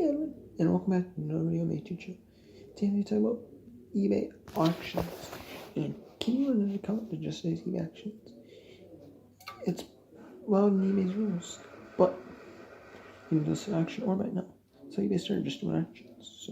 Hey everyone, and welcome back to another video on my YouTube channel. Today we talk about eBay auctions. And can you run an account that just says eBay auctions? It's allowed in eBay's rules, but you can just auction or buy now. So eBay started just doing auctions.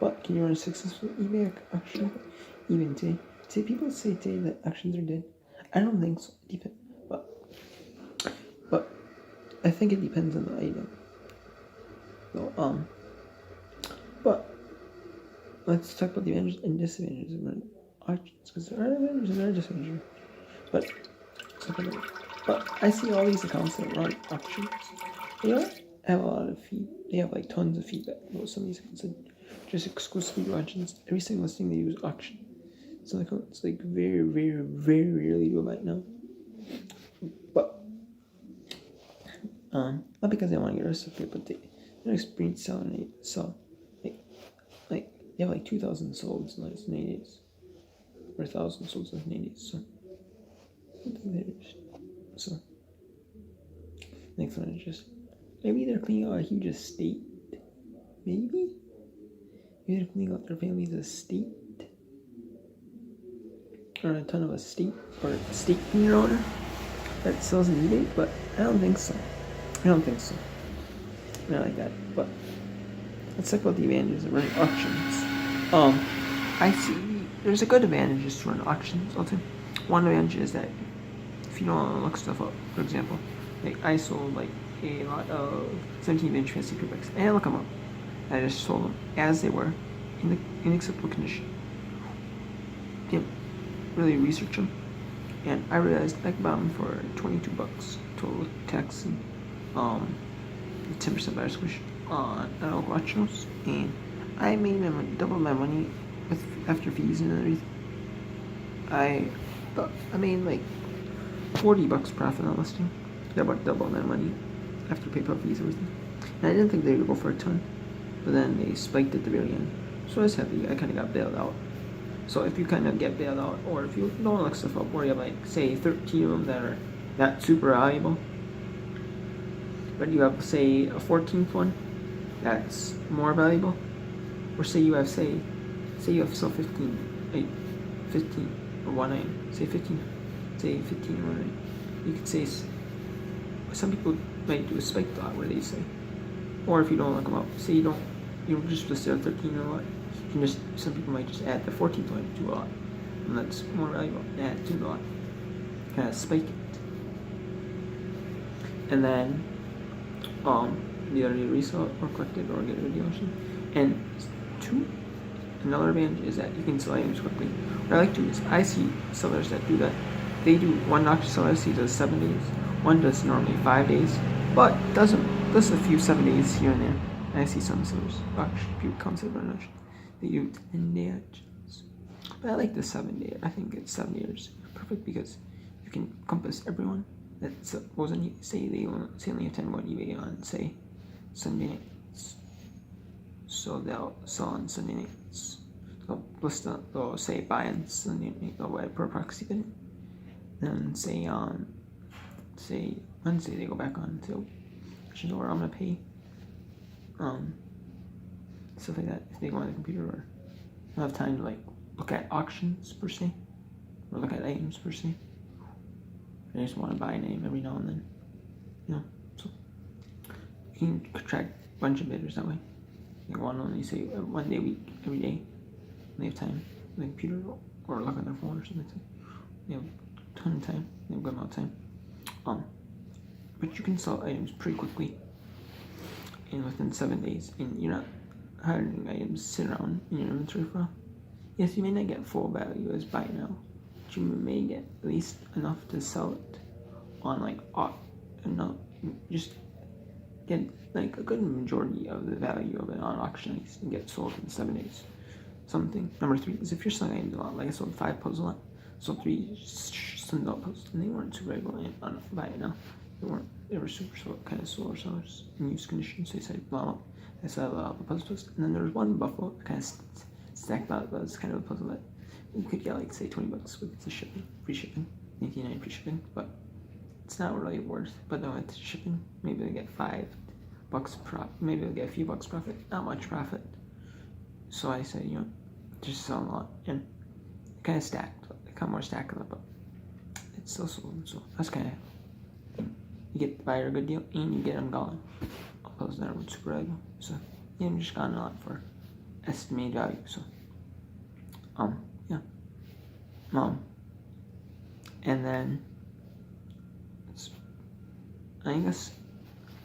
But can you run a successful eBay auction even today? Today people say today that auctions are dead. I don't think so. It depends, but I think it depends on the item. So, but let's talk about the advantages and disadvantages of running auctions, because there are advantages and there are disadvantages. But I see all these accounts that run auctions. They don't have a lot of they have like tons of feedback. Some of these accounts that just exclusively do auctions. Every single listing they use auction. Some accounts like very, very, very rarely do it right now. But not because they want to get rid of it, but they're experienced selling it. So like they have like 2,000 solds in the last 9 days, or 1,000 solds in the last 9 days. So next one is just maybe they're cleaning out a huge estate. Maybe they're cleaning out their family's estate, or a ton of estate, or estate cleaner owner that sells on eBay. But I don't think so. Not like that. But let's talk about the advantages of running auctions. I see there's a good advantages to run auctions. I'll tell you. One advantage is that if you don't want to look stuff up, for example, like I sold like a lot of 17-inch fancy paperbacks, and I look them up. I just sold them as they were in acceptable condition. Didn't really research them, and I realized I could buy them for $22 total tax and 10% buyer squish on local auction house, and I made them double my money with after fees and everything. I made like $40 profit on listing. They're about double my money after PayPal fees and everything. And I didn't think they would go for a ton, but then they spiked at the very end. So I was happy. I kind of got bailed out. So if you kind of get bailed out, or if you don't want to look stuff up, or you have like say 13 of them that are not super valuable, but you have say a 14th one that's more valuable, or say you have say you have still 15 or 1 item, say 15 or 1 item. You could say some people might do a spike lot where they say, or if you don't look them up, say you don't just list out 13 or what. Some people might just add the 14th one to a lot, and that's more valuable. Add to the lot, kind of spike it, and then you either need to resell it or collect it or get it at the auction. And another advantage is that you can sell items quickly. What I like to do is I see sellers that do that. They do one auction seller I see does 7 days. One does normally 5 days, but does a few 7 days here and there. And I see some sellers people concept run auction. They do 10-day auctions. But I like the 7 day. I think it's 7 years perfect because you can encompass everyone that wasn't say they only attend one eBay on say Sunday nights. So they'll sell on Sunday nights. They'll say buy on Sunday night, they'll buy per proxy bid. Then say on say Wednesday they go back on to which is where I'm gonna pay. Stuff like that if they go on the computer or don't have time to like look at auctions per se or look at items per se. They just want to buy a name every now and then, so you can track a bunch of bidders that way. You want to only say 1 day a week, every day when they have time on the computer or look on their phone or something. They have a ton of time, they have a good amount of time. But you can sell items pretty quickly and within 7 days, and you're not having items sit around in your inventory for a while. Yes, you may not get full value as buy now, but you may get at least enough to sell it on like enough, just get like a good majority of the value of it on auction and get sold in 7 days. Number 3 is if you're selling items a lot, like I sold 5 puzzles a lot, sold 3 Sunbelt puzzles, and they weren't super able to buy it now. They were super kind of slower sellers in used condition, so they said blow up. I saw the puzzles, and then there was one Buffalo that kind of stacked out. That was kind of a puzzle that you could get like say $20 with the shipping, free shipping, $19.99 free shipping, but it's not really worth. But then with shipping, maybe they get $5 bucks profit. Maybe I'll get a few bucks profit, not much profit. So I said, just sell a lot, and it kind of stacked. It kind of more stacked up, but it's still sold. So that's kind of, you get the buyer a good deal, and you get them gone. Those that are super valuable. So yeah, I'm just gotten a lot for estimated value. So yeah, and then I guess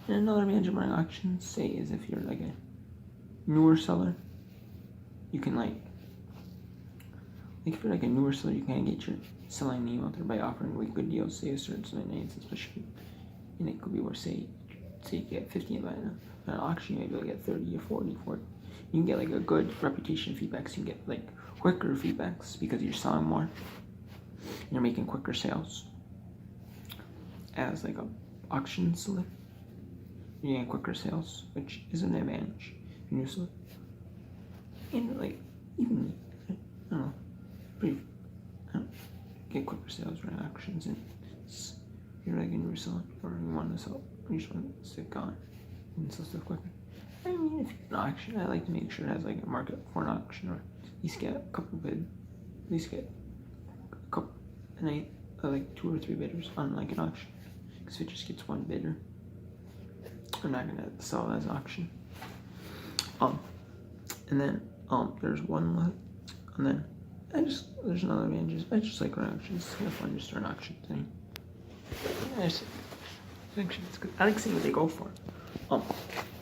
another advantage of running auctions, say, is if you're like a newer seller, you can like if you're like a newer seller, you can get your selling name out there by offering like good deals, say a certain names, especially, and it could be worth say you get 50 by an auction, maybe you'll get 30 or 40 for it. You can get like a good reputation feedback, so you can get like quicker feedbacks because you're selling more. You're making quicker sales as like a auction seller. You're getting quicker sales, which is an advantage if you're new seller. And like even I don't know, get quicker sales running auctions, and you're like a new seller or you want to sell, you just want to stick on and sell stuff quicker. I mean, if you're an auction, I like to make sure it has like a market for an auction, or at least get a couple bid, at least get a couple, and like 2 or 3 bidders on like an auction. Because if it just gets one bidder, I'm not gonna sell it as an auction. And then there's one left, and then there's another advantage. I just like running auctions. It's kind of fun just to run an auction thing. I like seeing what they go for. I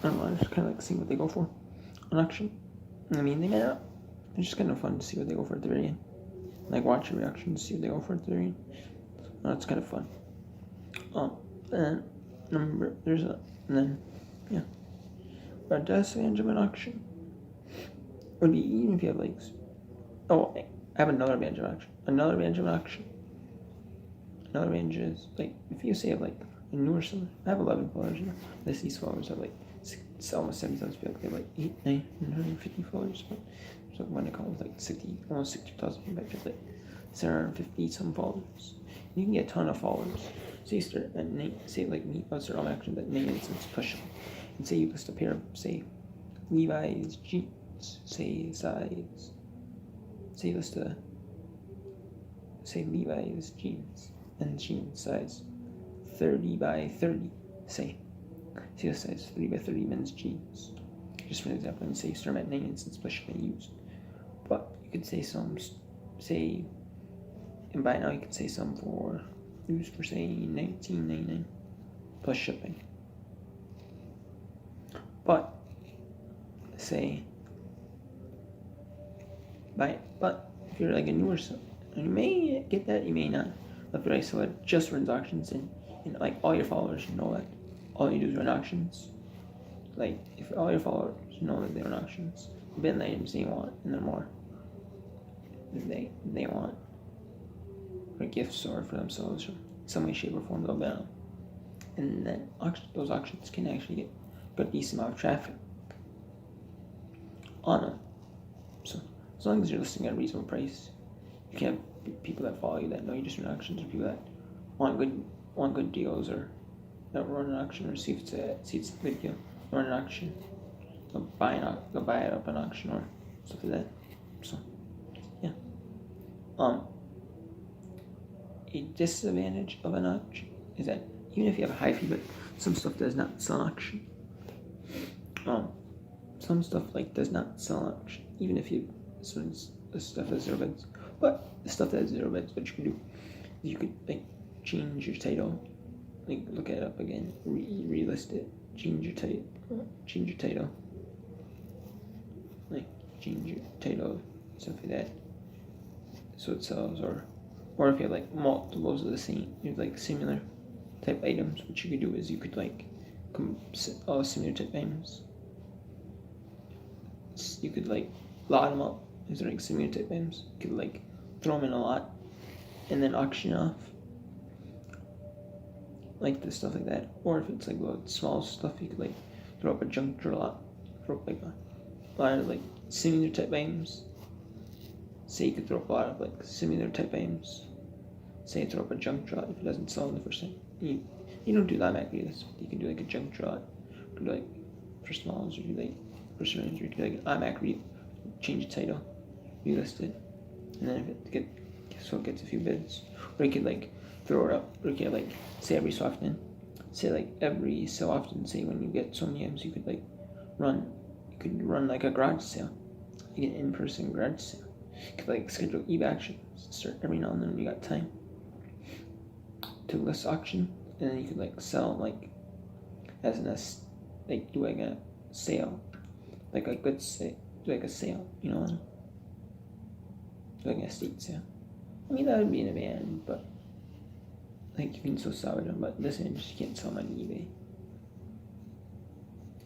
don't know, I just kind of like seeing what they go for on auction. I mean, they may not. It's just kind of fun to see what they go for at the very end. Like watch your reaction to see what they go for at the very end. It's kind of fun. And remember, yeah. But a disadvantage of an auction would be even if you have like, I have another advantage of auction. Another advantage of an auction. Another advantage is like if you say have like a newer seller. I have 11 followers now. These followers have like almost 70,000 people. They have like 950 followers. But there's like one account with like almost 60,000 people. I have like 750 some followers. You can get a ton of followers. So you start at say like me, I'll start on action that name instance push them. And say you list a pair of say Levi's jeans, say size. Say you list a Levi's jeans and jeans size 30 by 30, say you size 30 by 30 men's jeans. Just for an example, and say you start at 9 instance push them and used. But you could say and by now you could say some for used for say $19.99 plus shipping. But say but if you're like a newer seller, you may get that, you may not. But if you're like a seller that just runs auctions and like all your followers know that all you do is run auctions. Like if all your followers know that they run auctions, bid the items they want and they're more they want for gifts or for themselves or some way, shape, or form, they'll bid them. And then those auctions can actually get a decent amount of traffic on them. So as long as you're listing at a reasonable price, you can have people that follow you that know you just run auctions, or people that want good deals, or that run an auction, or see if it's a good deal, run an auction. They'll buy it up an auction or stuff like that. So yeah. A disadvantage of an auction is that even if you have a high fee, but some stuff does not sell an auction. Some stuff like does not sell an auction, even if you the stuff has 0 bids. But the stuff that has 0 bids, what you can do is you could like change your title, like look it up again, relist it, change your title, like change your title, stuff like that, so it sells. Or if you have like multiples of the same, you have like similar type items, what you could do is you could like all similar type items. You could like lot them up. These are like similar type items. You could like throw them in a lot and then auction off. Like this stuff like that. Or if it's like small stuff, you could like throw up a junk drawer lot. Throw up like a lot of like similar type items. Say you could throw up a lot of like similar type items. Say you throw up a junk drawer if it doesn't sell in the first time. You don't do that automatically. You can do like a junk drawer could like for smalls, or you could like for surrounds, or you could like automatically change the title, relist it, and then if it gets a few bids, or you could like throw it up, or you could like say every so often, say when you get so many items, you could run like a garage sale, like an in-person garage sale. You could like schedule EVE actions, start every now and then when you got time to list auction, and then you could like sell like as an like doing a sale, like a good sale, like a sale, like an estate sale. I mean, that would be an advantage, but like you can still sell it, but this one just can't sell them on eBay.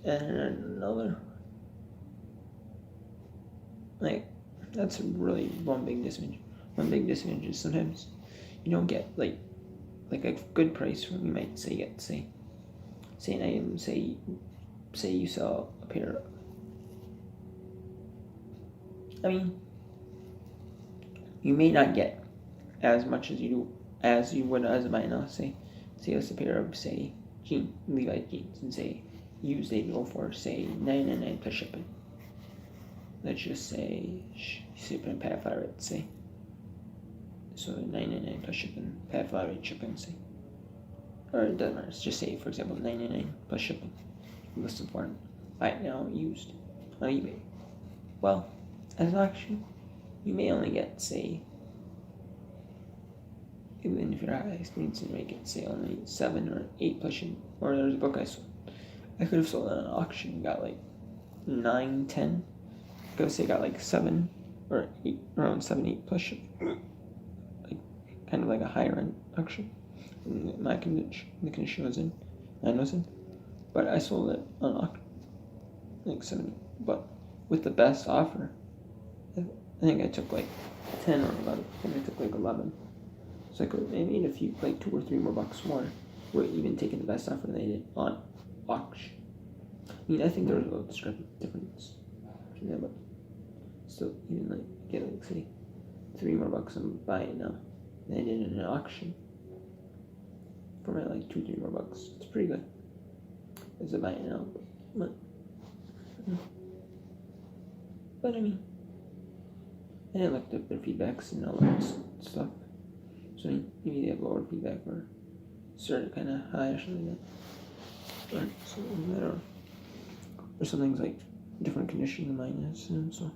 And another, like, that's really one big disadvantage. One big disadvantage is sometimes you don't get like a good price from, you might say an item, say you sell a pair. I mean, you may not get as much as you would as a buy now. Say it's a pair of Levi's jeans, and say used they go for $9.99 plus shipping. Let's just say shipping and pad flat rate, say. So $9.99 plus shipping, pad flat rate shipping, say. Or it doesn't matter. Let's just say, for example, $9.99 plus shipping. Listed for right now used on eBay. Well, as an auction, you may only get, say, even if you're high experience, you may get, say, only 7 or 8 plus shipping. Or there's a book I sold. I could have sold it at an auction and got like 9, 10. I could have say got like 7 or 8, around 7, 8 plus shipping. Like kind of like a higher end auction. My condition, the condition was in, mine wasn't. But I sold it on auction, like 70. But with the best offer, I think I took like 10 or 11. I think I took like 11. So I made a few, like 2 or 3 more bucks more, with even taking the best offer they did on auction. I mean, I think there was a little difference between that, but still, even like get like say 3 more bucks and buy it now than I did in an auction. For my like 2, 3 more bucks, it's pretty good. As a buy it now, but I mean, I didn't look at their feedbacks and all that stuff. So maybe they have lower feedback or started kind of high or something like that. Or something like that, or something's like different condition than mine is. And so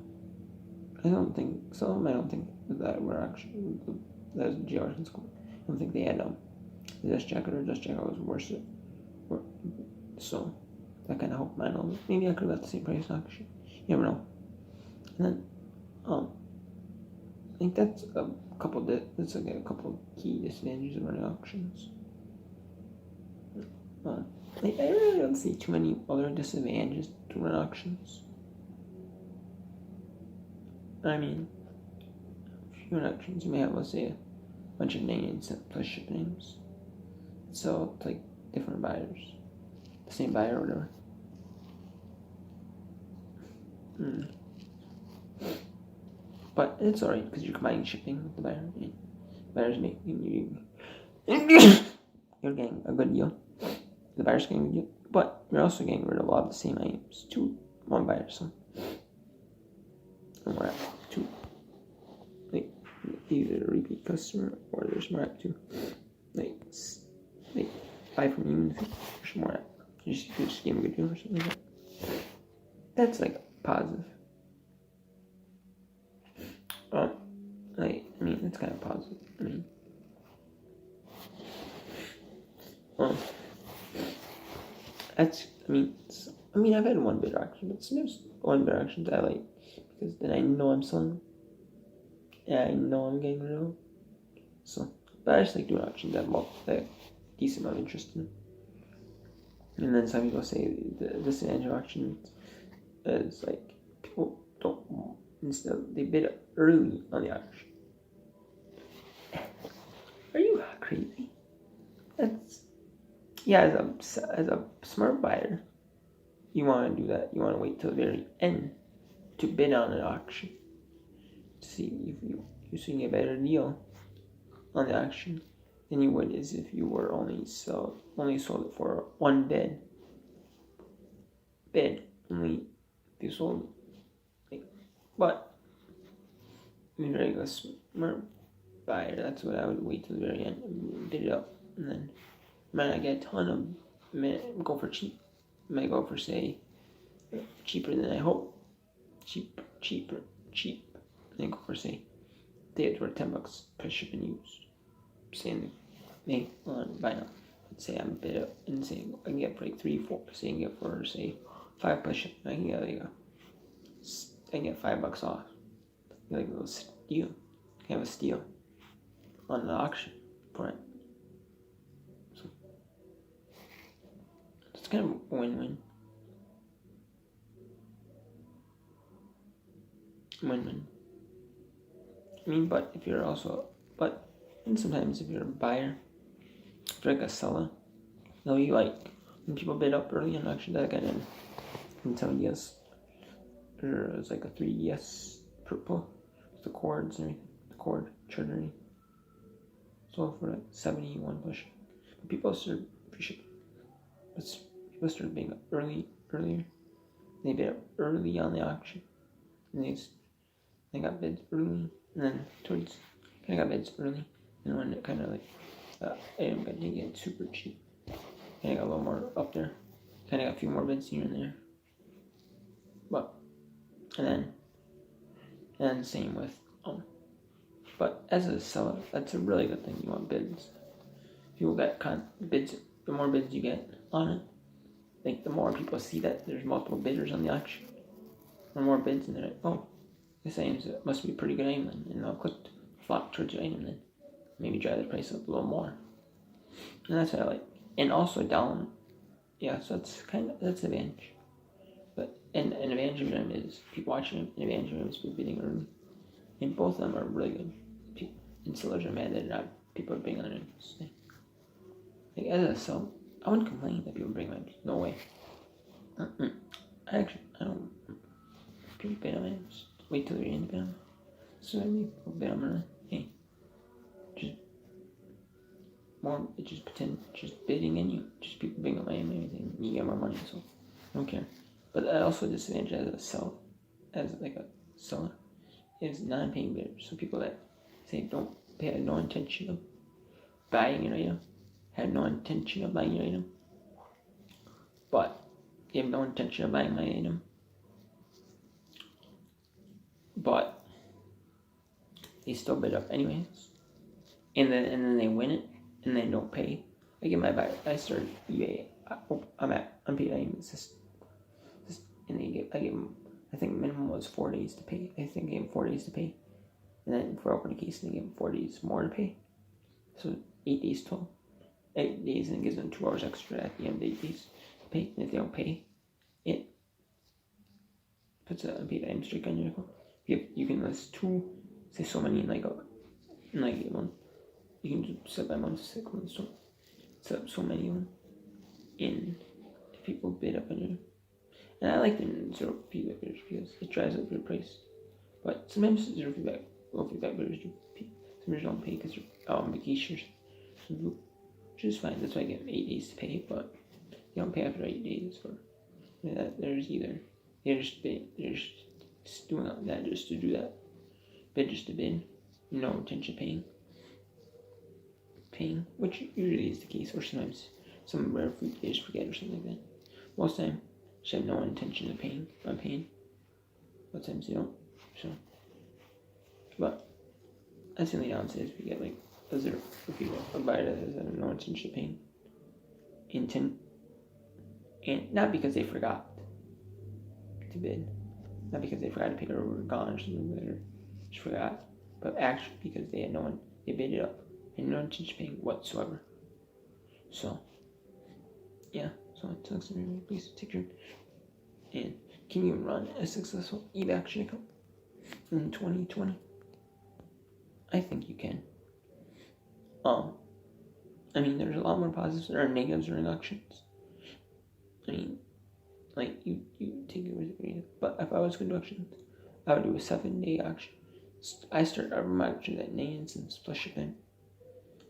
I don't think some of them. I don't think that were actually that was GR in school. I don't think they had the dust jacket, or dust jacket was worse. So that kind of helped mine a little bit. Maybe I could have got the same price auction. You never know. And then I think that's a couple. That's like a couple key disadvantages of running auctions. I really don't see too many other disadvantages to run auctions. I mean, if you run auctions, you may have, let's say, a bunch of names plus ship names. So it's like different buyers, the same buyer or whatever. But it's alright because you're combining shipping with the buyer. Buyers making you're getting a good deal. The buyer's getting a good deal, but you're also getting rid of a lot of the same items to one buyer. So, and we're at 2. Like either a repeat customer or there's more at 2. Like buy from you in the future. There's more at. You just gave a good deal or something like that. That's like positive. I mean, it's kind of positive. I've had one bidder auction, but sometimes one bidder auctions I like because then I know I'm selling, and I know I'm getting rid of them. So, but I just like doing auctions that have decent amount of interest in them. And then some people say the disadvantage of auctions is like people don't. Instead, they bid early on the auction. Are you crazy? As a smart buyer, you want to do that. You want to wait till the very end to bid on an auction to see if you see a better deal on the auction than you would as if you were only sold it for one bid. bid only be sold. Like, but in regular smart buyer, that's what I would wait till the very end and bid it up, and then might not get a ton of, go for cheap, might go for say cheaper than I hope, cheap, then go for say they had worth $10 per ship and used. Saying they buy now. Let's say I'm a bit up and say I can get for like 3, 4. Say I can get for say 5 per ship. I can get I can get $5 off. Get like a little steal. I can have a steal on the auction for it. So it's kind of a win-win. Win-win. I mean, but if you're also, and sometimes if you're a buyer, if you're like a seller, you like, when people bid up early on auction, that got in 7 yes, or it was like a 3 yes purple, with the cords and everything, the cord, chartering. So for like 71 push. But people started appreciate, but people started bidding up earlier. They bid up early on the auction, and they got bids early, and then kind of got bids early, and when it kind of like item got to get super cheap, kind of got a little more up there, kind of got a few more bids here and there, but and then same with but as a seller, that's a really good thing. You want bids. People get bids. The more bids you get on it, like the more people see that there's multiple bidders on the auction, the more bids, and they're like, oh, this item must be a pretty good item, and they'll flock towards your item, then maybe drive the price up a little more. And that's what I like. And also down, yeah. So that's an advantage. But an advantage of them is people watching them. An advantage of them is people bidding early. And both of them are really good. And sellers are mad that people are bidding on it. Like as a seller, I wouldn't complain that people bring my no way. I don't. People bid on items. Wait till you're in bid on. So I mean, people bid on them. Hey, just bidding in you. Just people bidding on my item and everything. You get more money, so I don't care. But that also disadvantage as a seller, is non-paying bidders. So people that say they have no intention of buying an item, but they have no intention of buying my item, but they still bid up anyways, and then they win it, and they don't pay. I get my buy. I started eBay. I'm paid items. And I gave them. I think minimum was 4 days to pay. I think I gave them 4 days to pay, and then for opening case, they gave them 4 days more to pay. So 8 days total. 8 days, and it gives them 2 hours extra at the end of 8 days to pay. And if they don't pay, it puts a unpaid item streak on your account. You can list so many in like a month. You can just set by month, 6 months. So set up so many of them in if people bid up on you. And I like the zero feedback bidders because it drives up your price. Low feedback bidders do pay. Some don't pay because they're on vacation, which is fine. That's why I give them 8 days to pay, but they don't pay after 8 days. They're just doing that just to do that. Bid just to bid. No intention of paying, which usually is the case, or sometimes some rare food they just forget or something like that. Most time, should have no intention of paying. But times they don't. So, but that's the only downside. If you get like a buyer that has no intention of paying, and not because they forgot to bid, not because they forgot to pay or were gone or something, or just forgot, but actually because they bid it up and no intention of paying whatsoever. So, yeah. So it sucks to me. Please take your. And can you run a successful eBay auction account in 2020? I think you can. I mean, there's a lot more positives or negatives during auctions. I mean, like you take it with it. But if I was going to auctions, I would do a 7-day auction. I start my auctions at 9 cents plus shipping.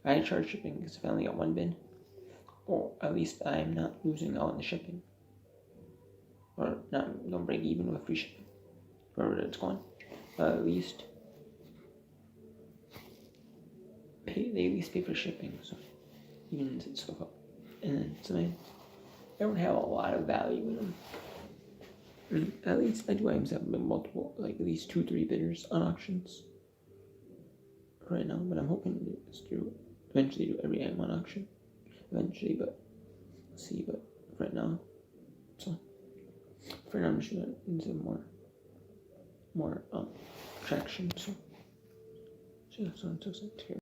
I charge shipping because if I only got 1 bid. Or at least I'm not losing out on the shipping. or not, don't break even with free shipping, wherever it's going. At least they at least pay for shipping, so even stuff up. And then something they don't have a lot of value in them. At least I do items have multiple, like at least 2-3 bidders on auctions right now, but I'm hoping to eventually do every item on auction eventually, but let's see. But right now, so for now I'm just gonna into more traction. So yeah, so I'm so excited to hear.